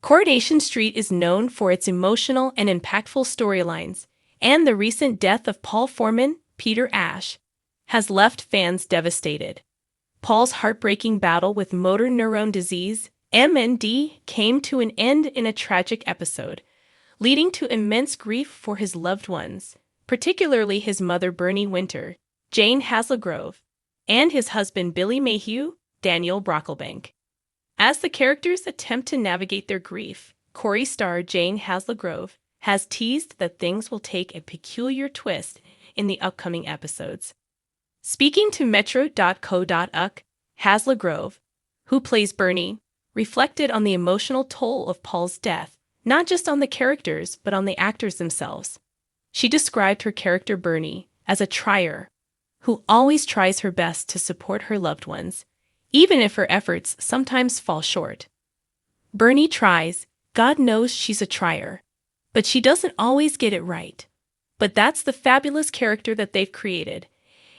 Coronation Street is known for its emotional and impactful storylines, and the recent death of Paul Foreman, Peter Ash, has left fans devastated. Paul's heartbreaking battle with motor neuron disease, MND, came to an end in a tragic episode, leading to immense grief for his loved ones, particularly his mother Bernie Winter, Jane Hazlegrove, and his husband Billy Mayhew, Daniel Brocklebank. As the characters attempt to navigate their grief, Corrie star Jane Hazlegrove has teased that things will take a peculiar twist in the upcoming episodes. Speaking to Metro.co.uk, Hazlegrove, who plays Bernie, reflected on the emotional toll of Paul's death, not just on the characters but on the actors themselves. She described her character Bernie as a trier, who always tries her best to support her loved ones, even if her efforts sometimes fall short. Bernie tries, God knows she's a trier, but she doesn't always get it right. But that's the fabulous character that they've created,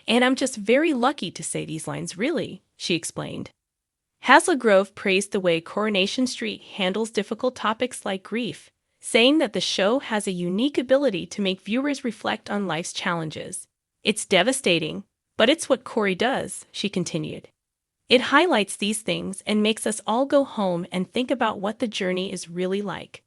and I'm just very lucky to say these lines, really, she explained. Hazlegrove praised the way Coronation Street handles difficult topics like grief, saying that the show has a unique ability to make viewers reflect on life's challenges. It's devastating, but it's what Corrie does, she continued. It highlights these things and makes us all go home and think about what the journey is really like.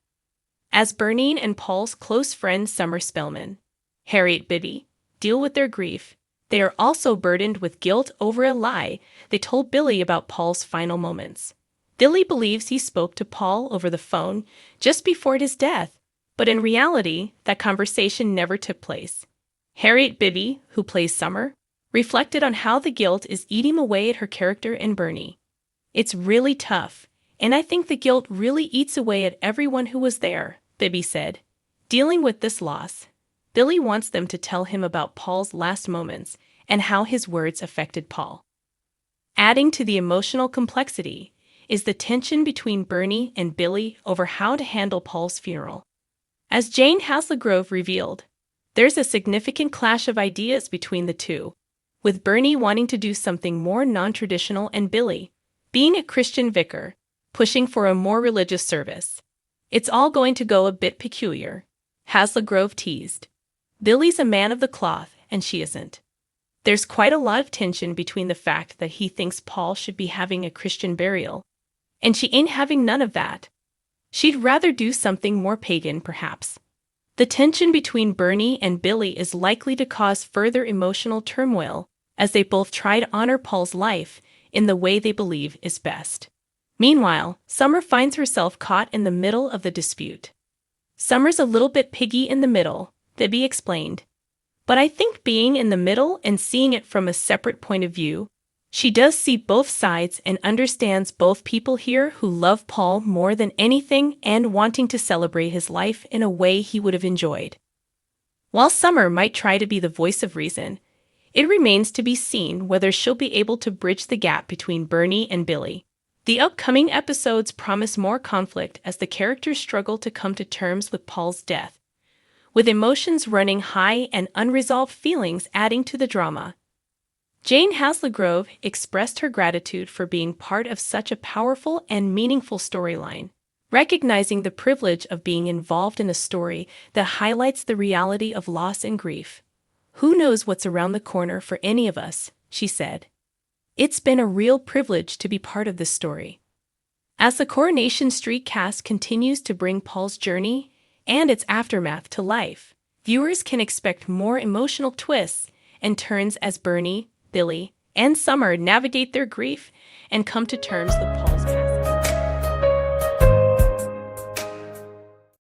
As Bernie and Paul's close friend Summer Spellman, Harriet Bibby, deal with their grief, they are also burdened with guilt over a lie they told Billy about Paul's final moments. Billy believes he spoke to Paul over the phone just before his death, but in reality, that conversation never took place. Harriet Bibby, who plays Summer, reflected on how the guilt is eating away at her character and Bernie. It's really tough, and I think the guilt really eats away at everyone who was there, Bibby said. Dealing with this loss, Billy wants them to tell him about Paul's last moments and how his words affected Paul. Adding to the emotional complexity is the tension between Bernie and Billy over how to handle Paul's funeral. As Jane Hazlegrove revealed, there's a significant clash of ideas between the two, with Bernie wanting to do something more non-traditional and Billy, being a Christian vicar, pushing for a more religious service. It's all going to go a bit peculiar, Hazlegrove teased. Billy's a man of the cloth, and she isn't. There's quite a lot of tension between the fact that he thinks Paul should be having a Christian burial, and she ain't having none of that. She'd rather do something more pagan, perhaps. The tension between Bernie and Billy is likely to cause further emotional turmoil as they both try to honor Paul's life in the way they believe is best. Meanwhile, Summer finds herself caught in the middle of the dispute. Summer's a little bit piggy in the middle, Bibby explained. But I think being in the middle and seeing it from a separate point of view, she does see both sides and understands both people here who love Paul more than anything and wanting to celebrate his life in a way he would have enjoyed. While Summer might try to be the voice of reason, it remains to be seen whether she'll be able to bridge the gap between Bernie and Billy. The upcoming episodes promise more conflict as the characters struggle to come to terms with Paul's death, with emotions running high and unresolved feelings adding to the drama. Jane Hazlegrove expressed her gratitude for being part of such a powerful and meaningful storyline, recognizing the privilege of being involved in a story that highlights the reality of loss and grief. Who knows what's around the corner for any of us, she said. It's been a real privilege to be part of this story. As the Coronation Street cast continues to bring Paul's journey and its aftermath to life, viewers can expect more emotional twists and turns as Bernie, Billy, and Summer navigate their grief and come to terms with Paul's